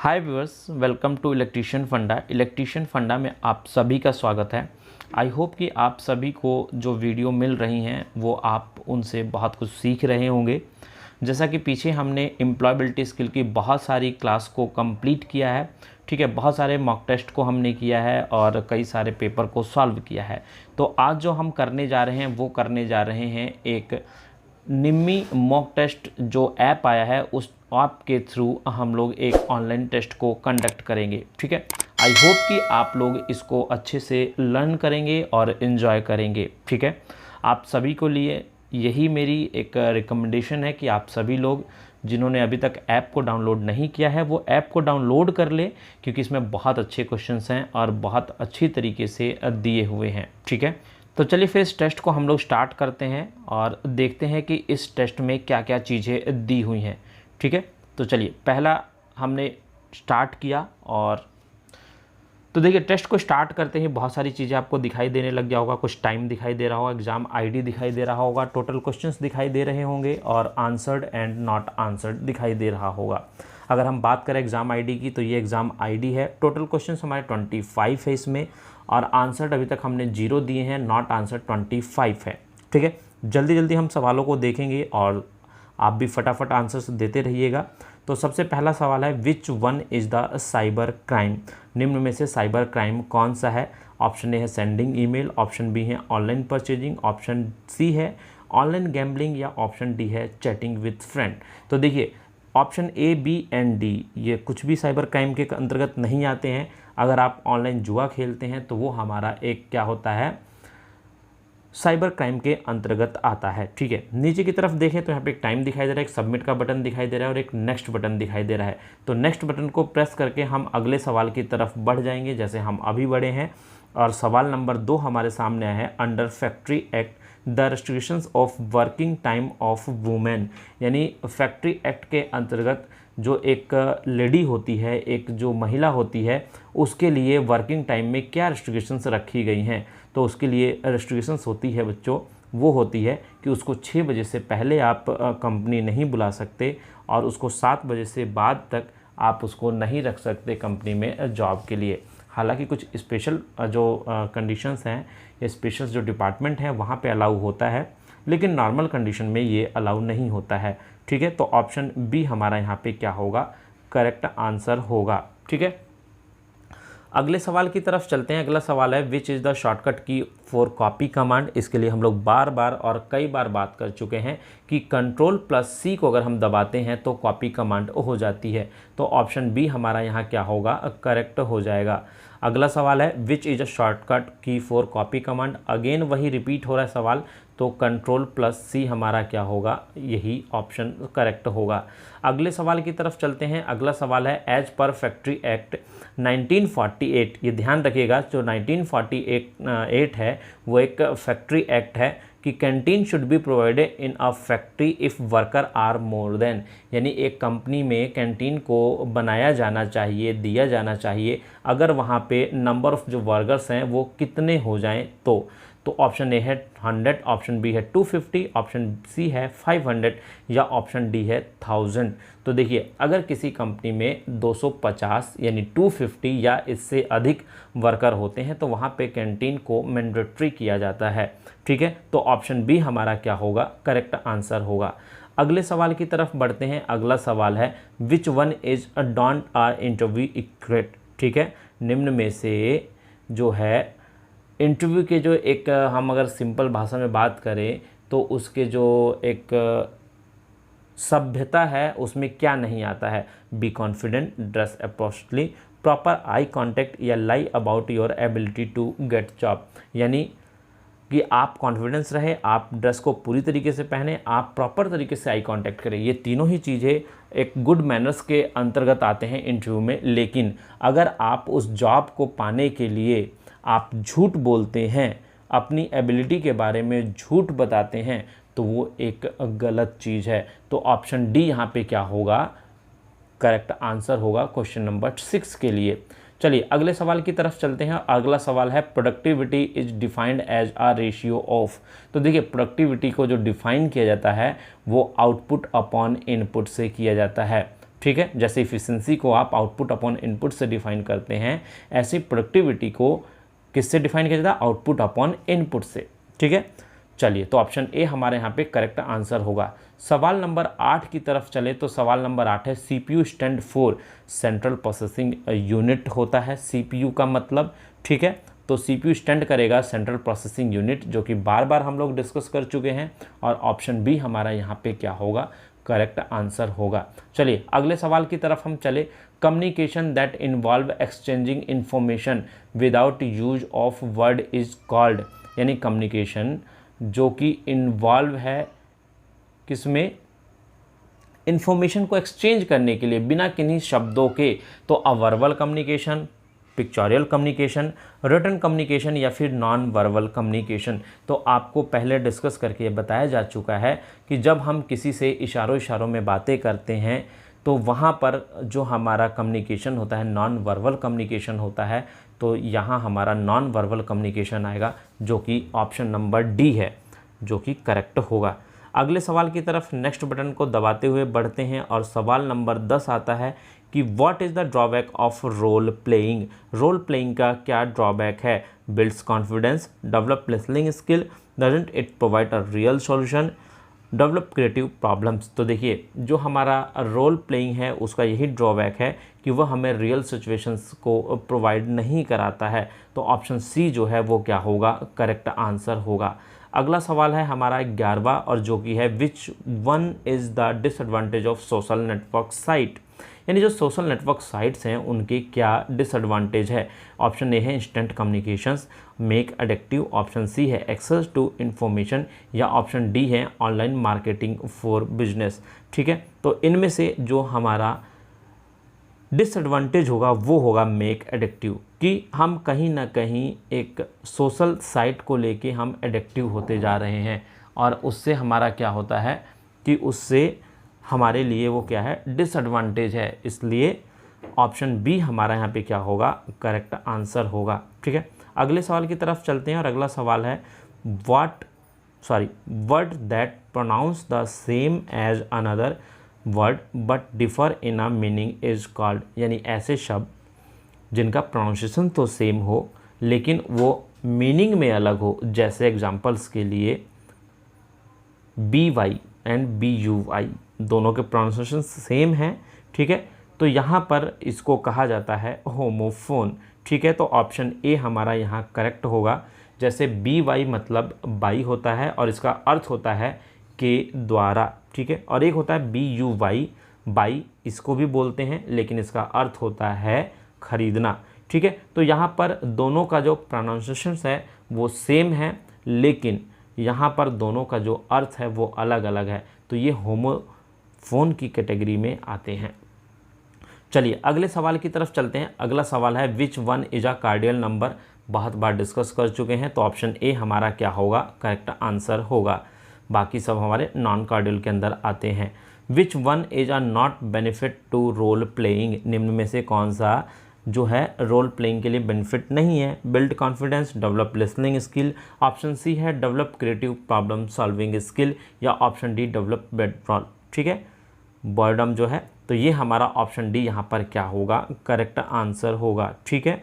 Hi viewers, welcome to electrician funda. Electrician funda में आप सभी का स्वागत है। आई होप कि आप सभी को जो वीडियो मिल रही हैं वो आप उनसे बहुत कुछ सीख रहे होंगे। जैसा कि पीछे हमने एम्प्लॉयबिलिटी स्किल की बहुत सारी क्लास को कंप्लीट किया है, ठीक है, बहुत सारे मॉक टेस्ट को हमने किया है और कई सारे पेपर को सॉल्व किया है। तो आज जो हम करने जा रहे हैं वो करने जा रहे हैं एक निम्मी मॉक टेस्ट जो ऐप आया है, उस ऐप के थ्रू हम लोग एक ऑनलाइन टेस्ट को कंडक्ट करेंगे। ठीक है, आई होप कि आप लोग इसको अच्छे से लर्न करेंगे और इन्जॉय करेंगे। ठीक है, आप सभी को लिए यही मेरी एक रिकमेंडेशन है कि आप सभी लोग जिन्होंने अभी तक ऐप को डाउनलोड नहीं किया है वो ऐप को डाउनलोड कर ले, क्योंकि इसमें बहुत अच्छे क्वेश्चंस हैं और बहुत अच्छी तरीके से दिए हुए हैं। ठीक है, तो चलिए फिर इस टेस्ट को हम लोग स्टार्ट करते हैं और देखते हैं कि इस टेस्ट में क्या क्या चीज़ें दी हुई हैं। ठीक है, तो चलिए पहला हमने स्टार्ट किया और तो देखिए टेस्ट को स्टार्ट करते ही बहुत सारी चीज़ें आपको दिखाई देने लग गया होगा। कुछ टाइम दिखाई दे रहा होगा, एग्ज़ाम आईडी दिखाई दे रहा होगा, टोटल क्वेश्चंस दिखाई दे रहे होंगे और आंसर्ड एंड नॉट आंसर्ड दिखाई दे रहा होगा। अगर हम बात करें एग्ज़ाम आईडी की तो ये एग्ज़ाम आईडी है। टोटल क्वेश्चंस हमारे 25 है इसमें और आंसर्ड अभी तक हमने 0 दिए हैं, नॉट आंसर्ड 25 है। ठीक है, जल्दी जल्दी हम सवालों को देखेंगे और आप भी फटाफट आंसर्स देते रहिएगा। तो सबसे पहला सवाल है, which one is the cyber crime? निम्न में से साइबर क्राइम कौन सा है? ऑप्शन ए है सेंडिंग ईमेल, ऑप्शन बी है ऑनलाइन परचेजिंग, ऑप्शन सी है ऑनलाइन गैम्बलिंग या ऑप्शन डी है चैटिंग विथ फ्रेंड। तो देखिए option A, B and D ये कुछ भी साइबर क्राइम के अंतर्गत नहीं आते हैं। अगर आप ऑनलाइन जुआ खेलते हैं तो वो हमारा एक क्या होता है, साइबर क्राइम के अंतर्गत आता है। ठीक है, नीचे की तरफ देखें तो यहाँ पे एक टाइम दिखाई दे रहा है, एक सबमिट का बटन दिखाई दे रहा है और एक नेक्स्ट बटन दिखाई दे रहा है। तो नेक्स्ट बटन को प्रेस करके हम अगले सवाल की तरफ बढ़ जाएंगे, जैसे हम अभी बढ़े हैं। और सवाल नंबर 2 हमारे सामने आया है, under factory act the restrictions of working time of women. यानी फैक्ट्री एक्ट के अंतर्गत जो एक लेडी होती है, एक जो महिला होती है, उसके लिए वर्किंग टाइम में क्या रेस्ट्रिक्शंस रखी गई हैं। तो उसके लिए रेस्ट्रिक्शंस होती है बच्चों, वो होती है कि उसको 6 बजे से पहले आप कंपनी नहीं बुला सकते और उसको 7 बजे से बाद तक आप उसको नहीं रख सकते कंपनी में जॉब के लिए। हालांकि कुछ स्पेशल जो कंडीशंस हैं या स्पेशल जो डिपार्टमेंट हैं वहाँ पे अलाउ होता है, लेकिन नॉर्मल कंडीशन में ये अलाउ नहीं होता है। ठीक है, तो ऑप्शन बी हमारा यहाँ पे क्या होगा, करेक्ट आंसर होगा। ठीक है, अगले सवाल की तरफ चलते हैं। अगला सवाल है, विच इज़ द शॉर्टकट की फॉर कॉपी कमांड? इसके लिए हम लोग बार बार और कई बार बात कर चुके हैं कि कंट्रोल+C को अगर हम दबाते हैं तो कॉपी कमांड हो जाती है। तो ऑप्शन बी हमारा यहाँ क्या होगा, करेक्ट हो जाएगा। अगला सवाल है, विच इज़ अ शॉर्टकट की फॉर कॉपी कमांड? अगेन वही रिपीट हो रहा है सवाल, तो कंट्रोल+C हमारा क्या होगा, यही ऑप्शन करेक्ट होगा। अगले सवाल की तरफ चलते हैं। अगला सवाल है, एज पर फैक्ट्री एक्ट 1948, ये ध्यान रखिएगा जो 1948 है वो एक फैक्ट्री एक्ट है कि canteen should be provided in a factory if worker are more than. यानी एक कंपनी में कैंटीन को बनाया जाना चाहिए, दिया जाना चाहिए अगर वहाँ पे नंबर ऑफ़ जो वर्कर्स हैं वो कितने हो जाएं। तो ऑप्शन ए है 100, ऑप्शन बी है 250, ऑप्शन सी है 500 या ऑप्शन डी है 1000। तो देखिए अगर किसी कंपनी में 250 यानी 250 या इससे अधिक वर्कर होते हैं तो वहाँ पे कैंटीन को मैंडेटरी किया जाता है। ठीक है, तो ऑप्शन बी हमारा क्या होगा, करेक्ट आंसर होगा। अगले सवाल की तरफ बढ़ते हैं। अगला सवाल है, which one is a don't are interview equate? ठीक है, निम्न में से जो है इंटरव्यू के जो एक हम अगर सिंपल भाषा में बात करें तो उसके जो एक सभ्यता है उसमें क्या नहीं आता है? Be confident, dress appropriately, proper eye contact या lie about your ability to get job. यानी कि आप कॉन्फिडेंस रहे, आप ड्रेस को पूरी तरीके से पहने, आप प्रॉपर तरीके से आई कांटेक्ट करें। ये तीनों ही चीज़ें एक गुड मैनर्स के अंतर्गत आते हैं इंटरव्यू में। लेकिन अगर आप उस जॉब को पाने के लिए आप झूठ बोलते हैं, अपनी एबिलिटी के बारे में झूठ बताते हैं, तो वो एक गलत चीज़ है। तो ऑप्शन डी यहाँ पे क्या होगा, करेक्ट आंसर होगा क्वेश्चन नंबर 6 के लिए। चलिए अगले सवाल की तरफ चलते हैं। अगला सवाल है, productivity is defined as a ratio of. तो देखिए प्रोडक्टिविटी को जो डिफाइन किया जाता है वो आउटपुट अपॉन इनपुट से किया जाता है। ठीक है। जैसे इफिशिएंसी को आप आउटपुट अपॉन इनपुट से डिफाइन करते हैं, ऐसे प्रोडक्टिविटी को किससे डिफाइन किया जाता है? आउटपुट अपॉन इनपुट से, ठीक है। चलिए, तो ऑप्शन ए हमारे यहाँ पे करेक्ट आंसर होगा। सवाल नंबर 8 की तरफ चले तो सवाल नंबर 8 है CPU stand for central processing unit होता है सीपीयू का मतलब, ठीक है। तो सीपीयू स्टैंड करेगा सेंट्रल प्रोसेसिंग यूनिट, जो कि बार बार हम लोग डिस्कस कर चुके हैं, और ऑप्शन बी हमारा यहाँ पे क्या होगा? करेक्ट आंसर होगा। चलिए अगले सवाल की तरफ हम चले। Communication that involve exchanging information without use of word is called, यानी कम्युनिकेशन जो कि इन्वॉल्व है किसमें? इंफॉर्मेशन को एक्सचेंज करने के लिए बिना किन्हीं शब्दों के, तो a verbal communication, pictorial communication, written communication या फिर नॉन वर्बल कम्युनिकेशन। तो आपको पहले डिस्कस करके ये बताया जा चुका है कि जब हम किसी से इशारों में बातें करते हैं तो वहाँ पर जो हमारा कम्युनिकेशन होता है नॉन वर्बल कम्युनिकेशन होता है, तो यहाँ हमारा नॉन वर्बल कम्युनिकेशन आएगा, जो कि ऑप्शन नंबर डी है, जो कि करेक्ट होगा। अगले सवाल की तरफ नेक्स्ट बटन को दबाते हुए बढ़ते हैं और सवाल नंबर 10 आता है कि what is the drawback of role playing. Role playing का क्या ड्रॉबैक है? Builds confidence, develop listening skill, doesn't it provide a real solution, develop creative problems. तो देखिए, जो हमारा रोल प्लेइंग है उसका यही ड्रॉबैक है कि वह हमें रियल सिचुएशंस को प्रोवाइड नहीं कराता है। तो ऑप्शन सी जो है वो क्या होगा? करेक्ट आंसर होगा। अगला सवाल है हमारा 11वां, और जो कि है which one is the disadvantage of social network site, यानी जो सोशल नेटवर्क साइट्स हैं उनके क्या डिसएडवांटेज है। ऑप्शन ए है instant communications, make addictive, option सी है एक्सेस टू इन्फॉर्मेशन, या ऑप्शन डी है ऑनलाइन मार्केटिंग फॉर बिजनेस, ठीक है। तो इनमें से जो हमारा डिसएडवांटेज होगा वो होगा मेक एडिक्टिव, कि हम कहीं ना कहीं एक सोशल साइट को लेके हम एडिक्टिव होते जा रहे हैं, और उससे हमारा क्या होता है कि उससे हमारे लिए वो क्या है? डिसएडवांटेज है। इसलिए ऑप्शन बी हमारा यहाँ पे क्या होगा? करेक्ट आंसर होगा, ठीक है। अगले सवाल की तरफ चलते हैं और अगला सवाल है word that pronounce the same as another word but differ in a meaning is called, यानी ऐसे शब्द जिनका प्रोनाउंसिएशन तो सेम हो लेकिन वो मीनिंग में अलग हो। जैसे एग्जांपल्स के लिए BY एंड BUY दोनों के प्रोनाउंसिएशन सेम हैं, ठीक है। तो यहाँ पर इसको कहा जाता है होमोफोन, ठीक है। तो ऑप्शन ए हमारा यहाँ करेक्ट होगा। जैसे BY मतलब बाई होता है और इसका अर्थ होता है के द्वारा, ठीक है। और एक होता है BUY, बाई, इसको भी बोलते हैं लेकिन इसका अर्थ होता है खरीदना, ठीक है। तो यहाँ पर दोनों का जो प्रोनाउंसिएशन है वो सेम है, लेकिन यहाँ पर दोनों का जो अर्थ है वो अलग अलग है, तो ये होमोफोन की कैटेगरी में आते हैं। चलिए अगले सवाल की तरफ चलते हैं। अगला सवाल है which one is a cardinal number, बहुत बार डिस्कस कर चुके हैं, तो ऑप्शन ए हमारा क्या होगा? करेक्ट आंसर होगा। बाकी सब हमारे नॉन कार्डियल के अंदर आते हैं। Which one is a not benefit to role playing, निम्न में से कौन सा जो है रोल प्लेइंग के लिए बेनिफिट नहीं है? Build confidence, develop listening skill, option सी है develop creative problem solving skill, या ऑप्शन डी डेवलप बेडरॉल, ठीक है, बॉयडम जो है। तो ये हमारा ऑप्शन डी यहाँ पर क्या होगा? करेक्ट आंसर होगा, ठीक है।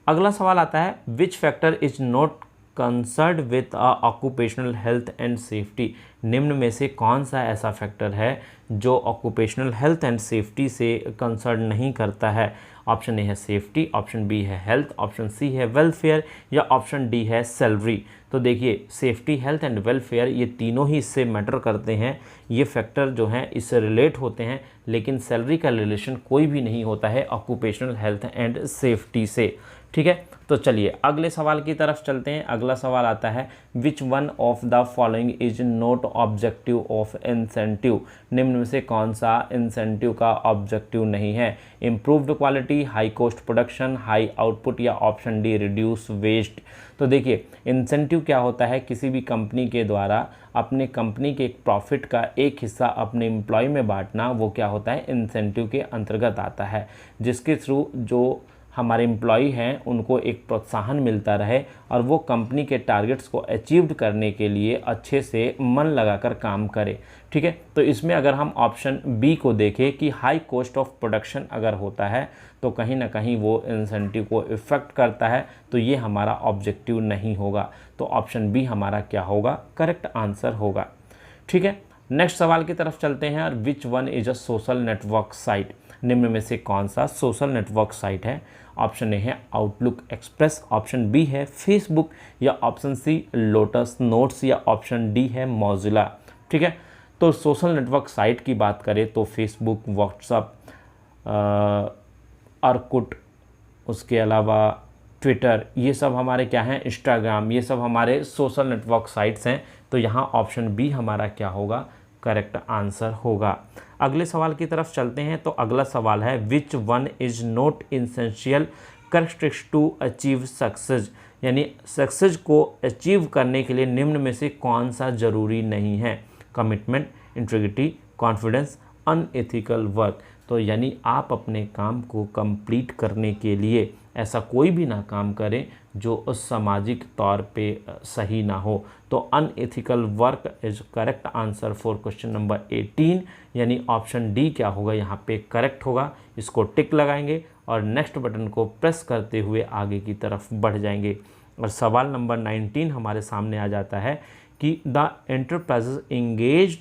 अगला सवाल आता है which factor is not concerned with occupational health and safety, निम्न में से कौन सा ऐसा फैक्टर है जो ऑक्यूपेशनल हेल्थ एंड सेफ्टी से कंसर्न नहीं करता है? ऑप्शन ए है सेफ्टी, ऑप्शन बी है हेल्थ, ऑप्शन सी है वेलफेयर, या ऑप्शन डी है सैलरी। तो देखिए सेफ्टी, हेल्थ एंड वेलफेयर ये तीनों ही इससे मैटर करते हैं, ये फैक्टर जो हैं इससे रिलेट होते हैं, लेकिन सैलरी का रिलेशन कोई भी नहीं होता है ऑक्यूपेशनल हेल्थ एंड सेफ्टी से, ठीक है। तो चलिए अगले सवाल की तरफ चलते हैं। अगला सवाल आता है which one of the following is not objective of incentive, निम्न में से कौन सा इंसेंटिव का ऑब्जेक्टिव नहीं है? Improved quality, high cost production, high output, या ऑप्शन डी रिड्यूस वेस्ट। तो देखिए इंसेंटिव क्या होता है? किसी भी कंपनी के द्वारा अपने कंपनी के प्रॉफिट का एक हिस्सा अपने एम्प्लॉय में बांटना, वो क्या होता है? इंसेंटिव के अंतर्गत आता है, जिसके थ्रू जो हमारे एम्प्लॉय हैं उनको एक प्रोत्साहन मिलता रहे और वो कंपनी के टारगेट्स को अचीव करने के लिए अच्छे से मन लगाकर काम करे। ठीक है, तो इसमें अगर हम ऑप्शन बी को देखें कि हाई कॉस्ट ऑफ प्रोडक्शन अगर होता है तो कहीं ना कहीं वो इंसेंटिव को इफ़ेक्ट करता है, तो ये हमारा ऑब्जेक्टिव नहीं होगा। तो ऑप्शन बी हमारा क्या होगा, करेक्ट आंसर होगा। ठीक है, नेक्स्ट सवाल की तरफ चलते हैं। और विच one is a social network site, निम्न में से कौन सा सोशल नेटवर्क साइट है। ऑप्शन ए है आउटलुक एक्सप्रेस, ऑप्शन बी है फेसबुक, या ऑप्शन सी लोटस नोट्स, या ऑप्शन डी है मौजिला। ठीक है, तो सोशल नेटवर्क साइट की बात करें तो फेसबुक, व्हाट्सअप, ऑर्कुट, उसके अलावा ट्विटर, ये सब हमारे क्या हैं, इंस्टाग्राम, ये सब हमारे सोशल नेटवर्क साइट्स हैं। तो यहाँ ऑप्शन बी हमारा क्या होगा, करेक्ट आंसर होगा। अगले सवाल की तरफ चलते हैं। तो अगला सवाल है which one is not essential characteristics to achieve success, यानी सक्सेस को अचीव करने के लिए निम्न में से कौन सा ज़रूरी नहीं है। Commitment, integrity, confidence, unethical work. तो यानी आप अपने काम को कंप्लीट करने के लिए ऐसा कोई भी ना काम करें जो सामाजिक तौर पे सही ना हो। तो unethical work is correct answer for question number 18, यानी ऑप्शन डी क्या होगा यहाँ पे करेक्ट होगा। इसको टिक लगाएंगे और नेक्स्ट बटन को प्रेस करते हुए आगे की तरफ बढ़ जाएंगे। और सवाल नंबर 19 हमारे सामने आ जाता है कि the enterprises engage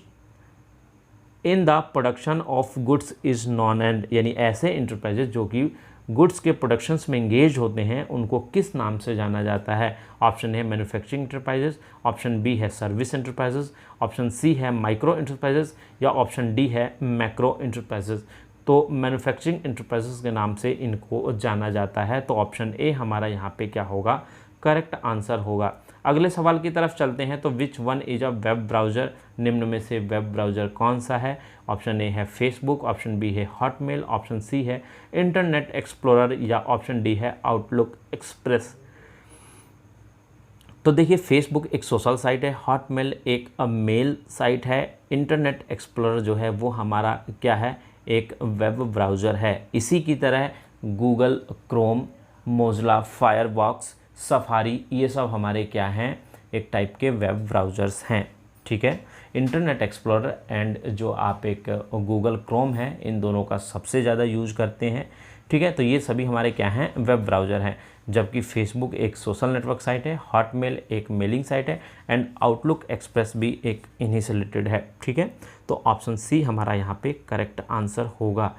in the production of goods is non and, यानी ऐसे इंटरप्राइजेज जो कि गुड्स के प्रोडक्शंस में इंगेज होते हैं उनको किस नाम से जाना जाता है। ऑप्शन है मैन्युफैक्चरिंग इंटरप्राइजेज, ऑप्शन बी है सर्विस इंटरप्राइजेज, ऑप्शन सी है माइक्रो इंटरप्राइजेज, या ऑप्शन डी है मैक्रो इंटरप्राइजेज। तो मैन्युफैक्चरिंग इंटरप्राइजेज के नाम से इनको जाना जाता है। तो ऑप्शन ए हमारा यहाँ पे क्या होगा, करेक्ट आंसर होगा। अगले सवाल की तरफ चलते हैं। तो विच one is a web browser, निम्न में से वेब ब्राउज़र कौन सा है। ऑप्शन ए है फेसबुक, ऑप्शन बी है हॉटमेल, ऑप्शन सी है इंटरनेट एक्सप्लोरर, या ऑप्शन डी है आउटलुक एक्सप्रेस। तो देखिए फेसबुक एक सोशल साइट है, हॉटमेल एक मेल साइट है, इंटरनेट एक्सप्लोरर जो है वो हमारा क्या है, एक वेब ब्राउज़र है। इसी की तरह Google Chrome, Mozilla Firefox, safari, ये सब हमारे क्या हैं, एक टाइप के वेब ब्राउज़र्स हैं। ठीक है, इंटरनेट एक्सप्लोरर एंड जो आप एक गूगल क्रोम है, इन दोनों का सबसे ज़्यादा यूज करते हैं। ठीक है, तो ये सभी हमारे क्या हैं, वेब ब्राउज़र हैं। जबकि फेसबुक एक सोशल नेटवर्क साइट है, हॉटमेल एक मेलिंग साइट है, एंड आउटलुक एक्सप्रेस भी एक इन्हीं से रिलेटेड है। ठीक है, तो ऑप्शन सी हमारा यहाँ पे करेक्ट आंसर होगा।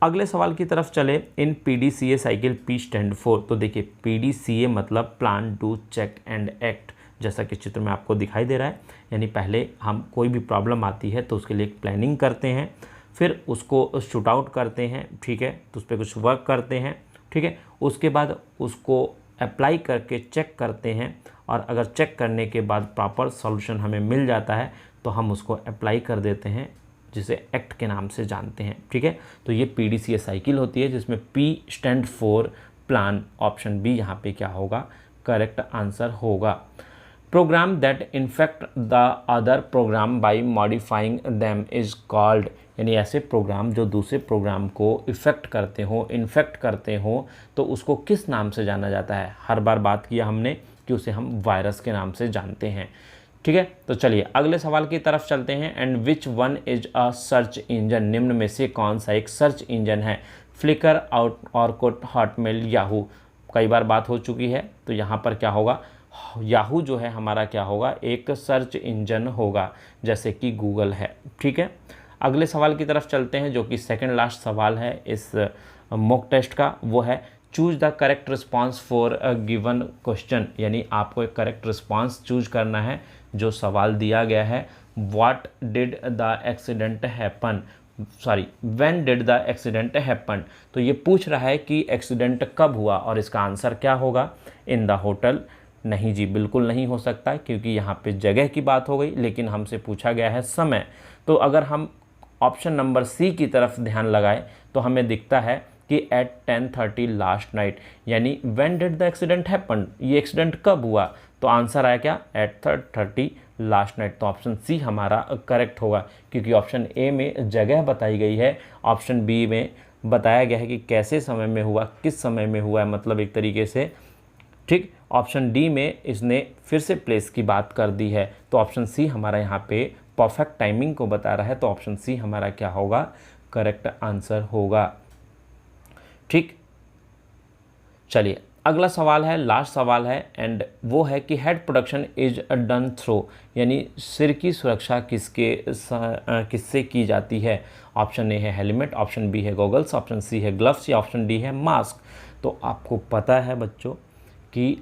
अगले सवाल की तरफ चले। In PDCA cycle P stand for, तो देखिए PDCA मतलब plan, do, check and act, जैसा कि चित्र में आपको दिखाई दे रहा है। यानी पहले हम कोई भी प्रॉब्लम आती है तो उसके लिए एक प्लानिंग करते हैं, फिर उसको शूट आउट करते हैं। ठीक है, तो उस पर कुछ वर्क करते हैं। ठीक है, उसके बाद उसको अप्लाई करके चेक करते हैं, और अगर चेक करने के बाद प्रॉपर सॉल्यूशन हमें मिल जाता है तो हम उसको अप्लाई कर देते हैं, जिसे एक्ट के नाम से जानते हैं। ठीक है, तो ये PDCA साइकिल होती है जिसमें P stand for plan. Option B यहाँ पे क्या होगा, करेक्ट आंसर होगा। Program that infect the other program by modifying them is called, यानी ऐसे प्रोग्राम जो दूसरे प्रोग्राम को इफ़ेक्ट करते हो, इन्फेक्ट करते हो, तो उसको किस नाम से जाना जाता है। हर बार बात किया हमने कि उसे हम वायरस के नाम से जानते हैं। ठीक है, तो चलिए अगले सवाल की तरफ चलते हैं। And which one is a search engine, निम्न में से कौन सा एक सर्च इंजन है। Flickr, Orkut, Hotmail, Yahoo. कई बार बात हो चुकी है, तो यहाँ पर क्या होगा, याहू जो है हमारा क्या होगा, एक सर्च इंजन होगा, जैसे कि गूगल है। ठीक है, अगले सवाल की तरफ चलते हैं, जो कि सेकंड लास्ट सवाल है इस मॉक टेस्ट का। वो है choose the correct response for a given question, यानी आपको एक करेक्ट रिस्पांस चूज करना है जो सवाल दिया गया है। What did the accident happen, sorry when did the accident happen. तो ये पूछ रहा है कि एक्सीडेंट कब हुआ, और इसका आंसर क्या होगा, इन द होटल। नहीं जी, बिल्कुल नहीं हो सकता, क्योंकि यहाँ पे जगह की बात हो गई, लेकिन हमसे पूछा गया है समय। तो अगर हम ऑप्शन नंबर सी की तरफ ध्यान लगाएं तो हमें दिखता है कि एट 10:30 लास्ट नाइट, यानी when did the accident happen, ये एक्सीडेंट कब हुआ। तो आंसर आया क्या, एट 10:30 लास्ट नाइट। तो ऑप्शन सी हमारा करेक्ट होगा, क्योंकि ऑप्शन ए में जगह बताई गई है, ऑप्शन बी में बताया गया है कि कैसे समय में हुआ, किस समय में हुआ है, मतलब एक तरीके से, ठीक। ऑप्शन डी में इसने फिर से प्लेस की बात कर दी है, तो ऑप्शन सी हमारा यहाँ पे परफेक्ट टाइमिंग को बता रहा है, तो ऑप्शन सी हमारा क्या होगा, करेक्ट आंसर होगा, ठीक। चलिए अगला सवाल है, लास्ट सवाल है, एंड वो है कि head protection is done through, यानी सिर की सुरक्षा किससे की जाती है। ऑप्शन ए है हेलमेट, ऑप्शन बी है गॉगल्स, ऑप्शन सी है ग्लव्स, या ऑप्शन डी है मास्क। तो आपको पता है बच्चों कि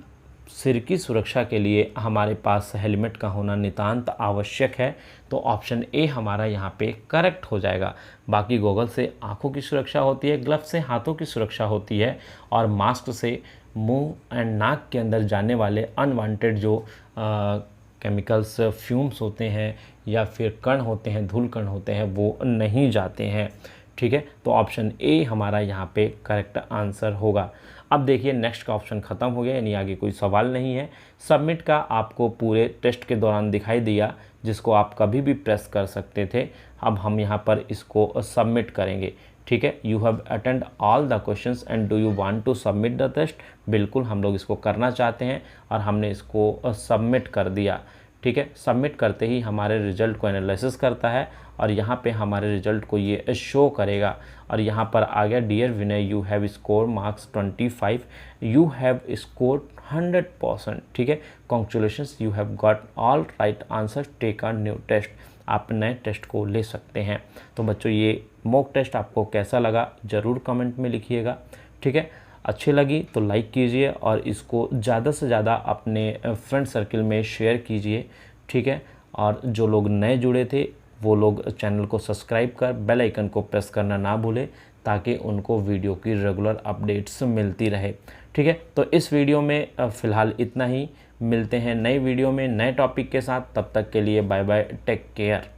सिर की सुरक्षा के लिए हमारे पास हेलमेट का होना नितांत आवश्यक है, तो ऑप्शन ए हमारा यहाँ पे करेक्ट हो जाएगा। बाकी गॉगल से आंखों की सुरक्षा होती है, ग्लव्स से हाथों की सुरक्षा होती है, और मास्क से मुंह एंड नाक के अंदर जाने वाले अनवांटेड जो केमिकल्स, फ्यूम्स होते हैं या फिर कण होते हैं, धूल कण होते हैं, वो नहीं जाते हैं, ठीक है। तो ऑप्शन ए हमारा यहाँ पे करेक्ट आंसर होगा। अब देखिए नेक्स्ट का ऑप्शन ख़त्म हो गया, यानी आगे कोई सवाल नहीं है। सबमिट का आपको पूरे टेस्ट के दौरान दिखाई दिया, जिसको आप कभी भी प्रेस कर सकते थे। अब हम यहाँ पर इसको सबमिट करेंगे, ठीक है। You have attend all the questions and do you want to submit the test. बिल्कुल हम लोग इसको करना चाहते हैं और हमने इसको सबमिट कर दिया, ठीक है। सबमिट करते ही हमारे रिजल्ट को एनालिसिस करता है और यहाँ पे हमारे रिजल्ट को ये शो करेगा, और यहाँ पर आ गया dear Vinay you have score marks 25, you have score 100%, ठीक है। Congratulations, you have got all right answer, take a new test. आप नए टेस्ट को ले सकते हैं। तो बच्चों ये मॉक टेस्ट आपको कैसा लगा ज़रूर कमेंट में लिखिएगा, ठीक है। अच्छी लगी तो लाइक कीजिए और इसको ज़्यादा से ज़्यादा अपने फ्रेंड सर्किल में शेयर कीजिए, ठीक है। और जो लोग नए जुड़े थे वो लोग चैनल को सब्सक्राइब कर बेल आइकन को प्रेस करना ना भूलें, ताकि उनको वीडियो की रेगुलर अपडेट्स मिलती रहे, ठीक है। तो इस वीडियो में फ़िलहाल इतना ही, मिलते हैं नई वीडियो में नए टॉपिक के साथ, तब तक के लिए बाय बाय, टेक केयर।